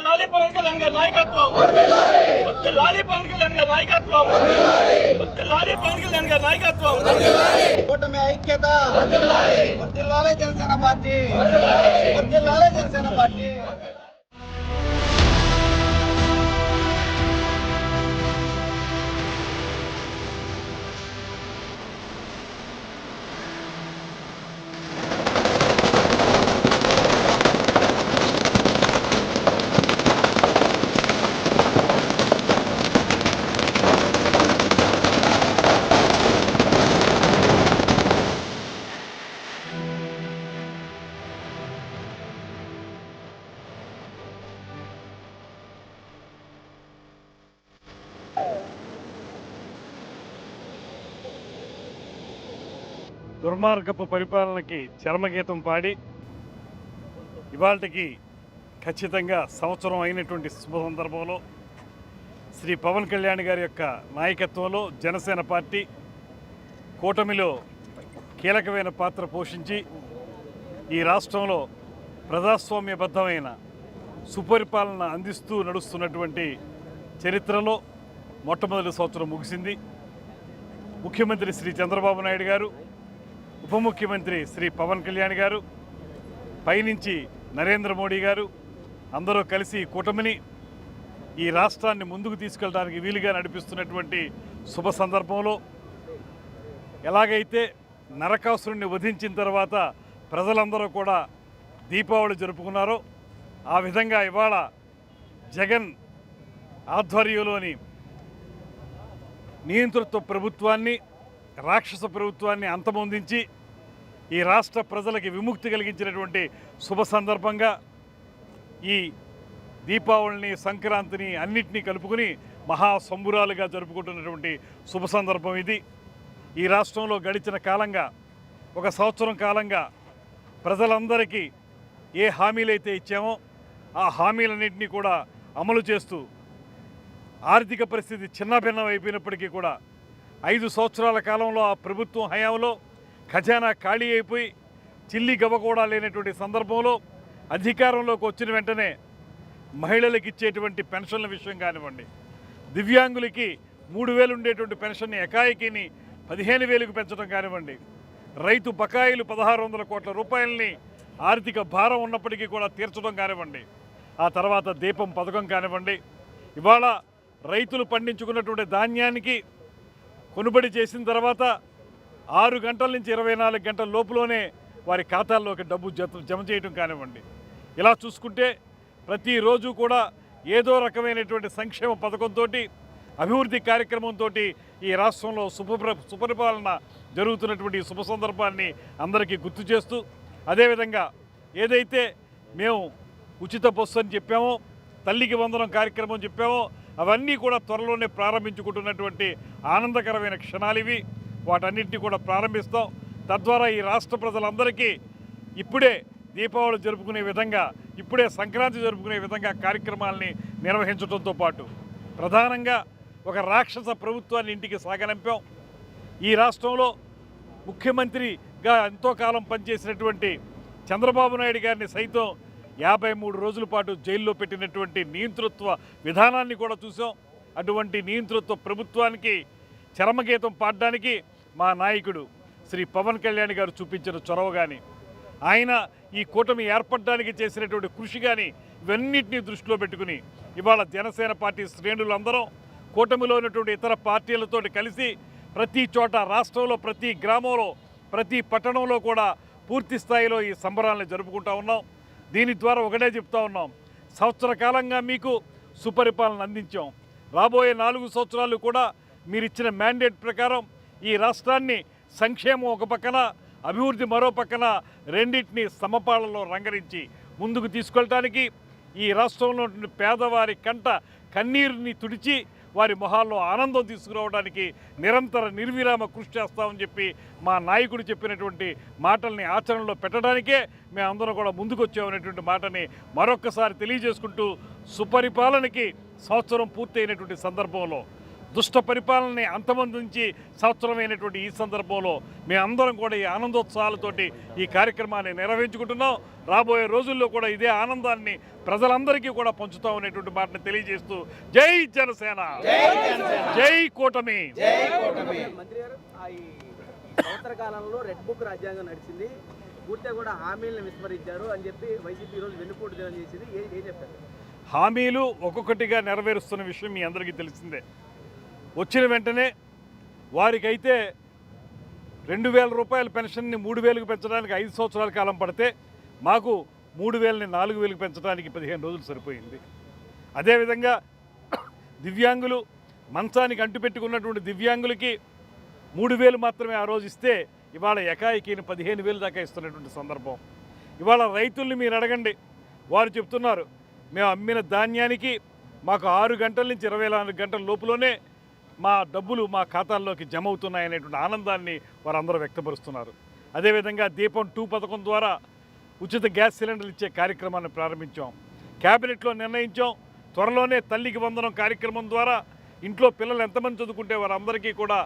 లాలి పవన్ కళ్యాణ్ గారి నాయకత్వం, లాలి పవన్ కళ్యాణ్ గారి నాయకత్వం, లాలి పవన్ కళ్యాణ్ గారి నాయకత్వం. కూటమి ఐక్యత, వర్ధిల్లాలి జనసేన పార్టీ, వర్ధిల్లాలి జనసేన పార్టీ. దుర్మార్గపు పరిపాలనకి చరమగీతం పాడి ఇవాళకి ఖచ్చితంగా సంవత్సరం అయినటువంటి శుభ సందర్భంలో శ్రీ పవన్ కళ్యాణ్ గారి యొక్క నాయకత్వంలో జనసేన పార్టీ కూటమిలో కీలకమైన పాత్ర పోషించి ఈ రాష్ట్రంలో ప్రజాస్వామ్యబద్ధమైన సుపరిపాలన అందిస్తూ నడుస్తున్నటువంటి చరిత్రలో మొట్టమొదటి సంవత్సరం ముగిసింది. ముఖ్యమంత్రి శ్రీ చంద్రబాబు నాయుడు గారు, ఉప ముఖ్యమంత్రి శ్రీ పవన్ కళ్యాణ్ గారు, పైనుంచి నరేంద్ర మోడీ గారు అందరూ కలిసి కూటమిని ఈ రాష్ట్రాన్ని ముందుకు తీసుకెళ్ళడానికి వీలుగా నడిపిస్తున్నటువంటి శుభ సందర్భంలో ఎలాగైతే నరకాసురుణ్ణి వధించిన తర్వాత ప్రజలందరూ కూడా దీపావళి జరుపుకున్నారో ఆ విధంగా ఇవాళ జగన్ ఆధ్వర్యంలోని నియంతృత్వ ప్రభుత్వాన్ని, రాక్షస ప్రభుత్వాన్ని అంతమొందించి ఈ రాష్ట్ర ప్రజలకి విముక్తి కలిగించినటువంటి శుభ సందర్భంగా ఈ దీపావళిని, సంక్రాంతిని అన్నింటినీ కలుపుకుని మహాసంబురాలుగా జరుపుకుంటున్నటువంటి శుభ సందర్భం ఇది. ఈ రాష్ట్రంలో గడిచిన కాలంగా, ఒక సంవత్సరం కాలంగా ప్రజలందరికీ ఏ హామీలైతే ఇచ్చామో ఆ హామీలన్నింటినీ కూడా అమలు చేస్తూ ఆర్థిక పరిస్థితి చిన్నభిన్నం అయిపోయినప్పటికీ కూడా 5 సంవత్సరాల కాలంలో ఆ ప్రభుత్వం హయాంలో ఖజానా ఖాళీ అయిపోయి చిల్లి గవ్వ కూడా లేనటువంటి సందర్భంలో అధికారంలోకి వచ్చిన వెంటనే మహిళలకు ఇచ్చేటువంటి పెన్షన్ల విషయం కానివ్వండి, దివ్యాంగులకి 3,000 ఉండేటువంటి పెన్షన్ని ఎకాయికిని 15,000కు పెంచడం కానివ్వండి, రైతు బకాయిలు 1,600 కోట్ల రూపాయలని ఆర్థిక భారం ఉన్నప్పటికీ కూడా తీర్చడం కానివ్వండి, ఆ తర్వాత దీపం పథకం కానివ్వండి, ఇవాళ రైతులు పండించుకున్నటువంటి ధాన్యానికి కొనుబడి చేసిన తర్వాత 6 గంటల నుంచి 24 గంటల లోపులోనే వారి ఖాతాల్లోకి డబ్బు జమ చేయడం కానివ్వండి, ఇలా చూసుకుంటే ప్రతిరోజు కూడా ఏదో రకమైనటువంటి సంక్షేమ పథకంతో, అభివృద్ధి కార్యక్రమంతో ఈ రాష్ట్రంలో సుపరిపాలన జరుగుతున్నటువంటి శుభ సందర్భాన్ని అందరికీ గుర్తు చేస్తూ, అదేవిధంగా ఏదైతే మేము ఉచిత బస్సు అని చెప్పామో, తల్లికి వందనం కార్యక్రమం చెప్పామో అవన్నీ కూడా త్వరలోనే ప్రారంభించుకుంటున్నటువంటి ఆనందకరమైన క్షణాలు ఇవి. వాటన్నింటినీ కూడా ప్రారంభిస్తాం. తద్వారా ఈ రాష్ట్ర ప్రజలందరికీ ఇప్పుడే దీపావళి జరుపుకునే విధంగా, ఇప్పుడే సంక్రాంతి జరుపుకునే విధంగా కార్యక్రమాలని నిర్వహించడంతో పాటు ప్రధానంగా ఒక రాక్షస ప్రభుత్వాన్ని ఇంటికి సాగనంపాం. ఈ రాష్ట్రంలో ముఖ్యమంత్రిగా ఎంతో కాలం పనిచేసినటువంటి చంద్రబాబు నాయుడు గారిని సైతం 53 రోజుల పాటు జైల్లో పెట్టినటువంటి నియంతృత్వ విధానాన్ని కూడా చూసాం. అటువంటి నియంతృత్వ ప్రభుత్వానికి చరమగీతం పాడడానికి మా నాయకుడు శ్రీ పవన్ కళ్యాణ్ గారు చూపించిన చొరవ కానీ, ఆయన ఈ కూటమి ఏర్పడడానికి చేసినటువంటి కృషి కానీ, ఇవన్నింటినీ దృష్టిలో పెట్టుకుని ఇవాళ జనసేన పార్టీ శ్రేణులందరం కూటమిలో ఉన్నటువంటి ఇతర పార్టీలతో కలిసి ప్రతి చోట, రాష్ట్రంలో ప్రతి గ్రామంలో, ప్రతి పట్టణంలో కూడా పూర్తి స్థాయిలో ఈ సంబరాలను జరుపుకుంటూ ఉన్నాం. దీని ద్వారా ఒకటే చెప్తా ఉన్నాం, సంవత్సర కాలంగా మీకు సుపరిపాలన అందించాం. రాబోయే 4 సంవత్సరాలు కూడా మీరు ఇచ్చిన మ్యాండేట్ ప్రకారం ఈ రాష్ట్రాన్ని సంక్షేమం ఒక పక్కన, అభివృద్ధి మరో పక్కన రెండింటినీ సమపాళలో రంగరించి ముందుకు తీసుకెళ్ళటానికి, ఈ రాష్ట్రంలో పేదవారి కంట కన్నీరుని తుడిచి వారి మొహాల్లో ఆనందం తీసుకురావడానికి నిరంతర నిర్విరామ కృషి చేస్తామని చెప్పి మా నాయకుడు చెప్పినటువంటి మాటల్ని ఆచరణలో పెట్టడానికే మేమందరం కూడా ముందుకొచ్చామనేటువంటి మాటని మరొక్కసారి తెలియజేసుకుంటూ, సుపరిపాలనకి సంవత్సరం పూర్తయినటువంటి సందర్భంలో దుష్ట పరిపాలనని అంతమొందించి సంవత్సరమైనటువంటి ఈ సందర్భంలో మేమందరం కూడా ఈ ఆనందోత్సవాలతోటి ఈ కార్యక్రమాన్ని నిర్వహించుకుంటున్నాం. రాబోయే రోజుల్లో కూడా ఇదే ఆనందాన్ని ప్రజలందరికీ కూడా పంచుతామనేటువంటి మాటను తెలియజేస్తూ జై జనసేన, జై కూటమి. మంత్రి గారు, ఈ సంవత్సర కాలంలో రెడ్ బుక్ రాజ్యాంగం నడిచింది, పూర్తిగా కూడా హామీలను విస్మరించారు అని చెప్పి వైసీపీ ఈరోజు వెన్నుపోటు దినం చేసింది. ఏం చెప్తారు? హామీలు ఒక్కొక్కటిగా నెరవేరుస్తున్న విషయం మీ అందరికీ తెలిసిందే. వచ్చిన వెంటనే వారికైతే 2,000 రూపాయల పెన్షన్ని 3,000కి పెంచడానికి 5 సంవత్సరాల కాలం పడితే మాకు 3,000ని 4,000కి పెంచడానికి 15 రోజులు సరిపోయింది. అదేవిధంగా దివ్యాంగులు, మంచానికి అంటుపెట్టుకున్నటువంటి దివ్యాంగులకి 3,000 మాత్రమే ఆ రోజు ఇస్తే ఇవాళ ఎకాయికి 15,000 దాకా ఇస్తున్నటువంటి సందర్భం. ఇవాళ రైతుల్ని మీరు అడగండి, వారు చెప్తున్నారు మేము అమ్మిన ధాన్యానికి మాకు 6 గంటల నుంచి 24 గంటల లోపులోనే మా డబ్బులు మా ఖాతాల్లోకి జమ అవుతున్నాయనేటువంటి ఆనందాన్ని వారందరూ వ్యక్తపరుస్తున్నారు. అదేవిధంగా దీపం 2 పథకం ద్వారా ఉచిత గ్యాస్ సిలిండర్లు ఇచ్చే కార్యక్రమాన్ని ప్రారంభించాం. క్యాబినెట్లో నిర్ణయించాం, త్వరలోనే తల్లికి వందనం కార్యక్రమం ద్వారా ఇంట్లో పిల్లలు ఎంతమంది చదువుకుంటే వారందరికీ కూడా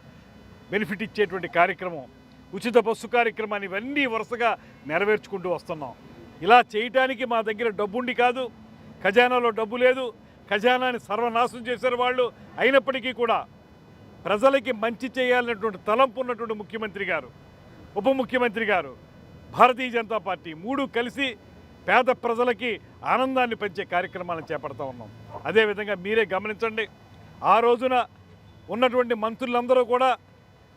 బెనిఫిట్ ఇచ్చేటువంటి కార్యక్రమం, ఉచిత బస్సు కార్యక్రమాన్ని ఇవన్నీ వరుసగా నెరవేర్చుకుంటూ వస్తున్నాం. ఇలా చేయటానికి మా దగ్గర డబ్బుండి కాదు, ఖజానాలో డబ్బు లేదు, ఖజానాని సర్వనాశనం చేశారు వాళ్ళు. అయినప్పటికీ కూడా ప్రజలకి మంచి చేయాలనేటువంటి తలంపు ఉన్నటువంటి ముఖ్యమంత్రి గారు, ఉప ముఖ్యమంత్రి గారు, భారతీయ జనతా పార్టీ 3 కలిసి పేద ప్రజలకి ఆనందాన్ని పెంచే కార్యక్రమాలను చేపడతా ఉన్నాం. అదేవిధంగా మీరే గమనించండి, ఆ రోజున ఉన్నటువంటి మంత్రులందరూ కూడా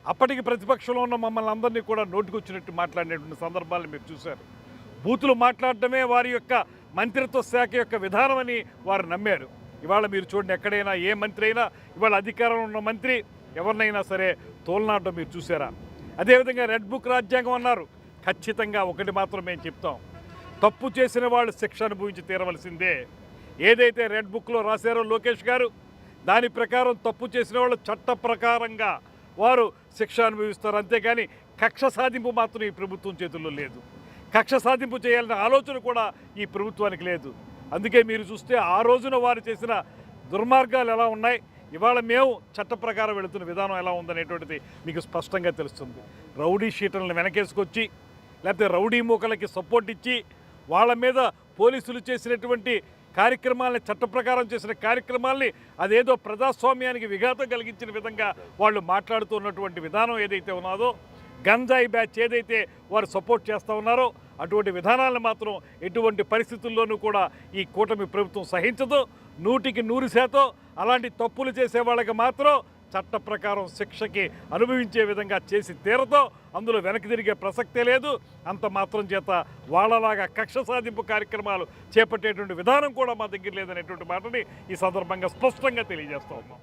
అప్పటికి ప్రతిపక్షంలో ఉన్న మమ్మల్ని అందరినీ కూడా నోటుకొచ్చినట్టు మాట్లాడినటువంటి సందర్భాలను మీరు చూశారు. బూతులు మాట్లాడటమే వారి యొక్క మంత్రిత్వ శాఖ యొక్క విధానమని వారు నమ్మారు. ఇవాళ మీరు చూడండి, ఎక్కడైనా ఏ మంత్రి అయినా ఇవాళ అధికారంలో ఉన్న మంత్రి ఎవరినైనా సరే తోలనాడడం మీరు చూసారా? అదేవిధంగా రెడ్ బుక్ రాజ్యాంగం అన్నారు. ఖచ్చితంగా ఒకటి మాత్రం మేము చెప్తాం, తప్పు చేసిన వాళ్ళు శిక్ష అనుభవించి తీరవలసిందే. ఏదైతే రెడ్ బుక్లో రాశారో లోకేష్ గారు, దాని ప్రకారం తప్పు చేసిన వాళ్ళు చట్ట ప్రకారంగా వారు శిక్ష అనుభవిస్తారు. అంతేగాని కక్ష సాధింపు మాత్రం ఈ ప్రభుత్వం చేతుల్లో లేదు. కక్ష సాధింపు చేయాలనే ఆలోచన కూడా ఈ ప్రభుత్వానికి లేదు. అందుకే మీరు చూస్తే ఆ రోజున వారు చేసిన దుర్మార్గాలు ఎలా ఉన్నాయి, ఇవాళ మేము చట్ట ప్రకారం వెళుతున్న విధానం ఎలా ఉందనేటువంటిది మీకు స్పష్టంగా తెలుస్తుంది. రౌడీ షీటర్లను వెనకేసుకొచ్చి లేకపోతే రౌడీ మూకలకి సపోర్ట్ ఇచ్చి వాళ్ళ మీద పోలీసులు చేసినటువంటి కార్యక్రమాలని, చట్ట ప్రకారం చేసిన కార్యక్రమాల్ని అదేదో ప్రజాస్వామ్యానికి విఘాతం కలిగించిన విధంగా వాళ్ళు మాట్లాడుతున్నటువంటి విధానం ఏదైతే ఉన్నదో, గంజాయి బ్యాచ్ ఏదైతే వారు సపోర్ట్ చేస్తూ ఉన్నారో అటువంటి విధానాలను మాత్రం ఎటువంటి పరిస్థితుల్లోనూ కూడా ఈ కూటమి ప్రభుత్వం సహించదు. 100కి 100% అలాంటి తప్పులు చేసే వాళ్ళకి మాత్రం చట్ట ప్రకారం శిక్షకి అనుభవించే విధంగా చేసి తీరతో, అందులో వెనక్కి తిరిగే ప్రసక్తే లేదు. అంత మాత్రం చేత వాళ్ళలాగా కక్ష సాధింపు కార్యక్రమాలు చేపట్టేటువంటి విధానం కూడా మా దగ్గర లేదనేటువంటి మాటని ఈ సందర్భంగా స్పష్టంగా తెలియజేస్తూ ఉన్నాం.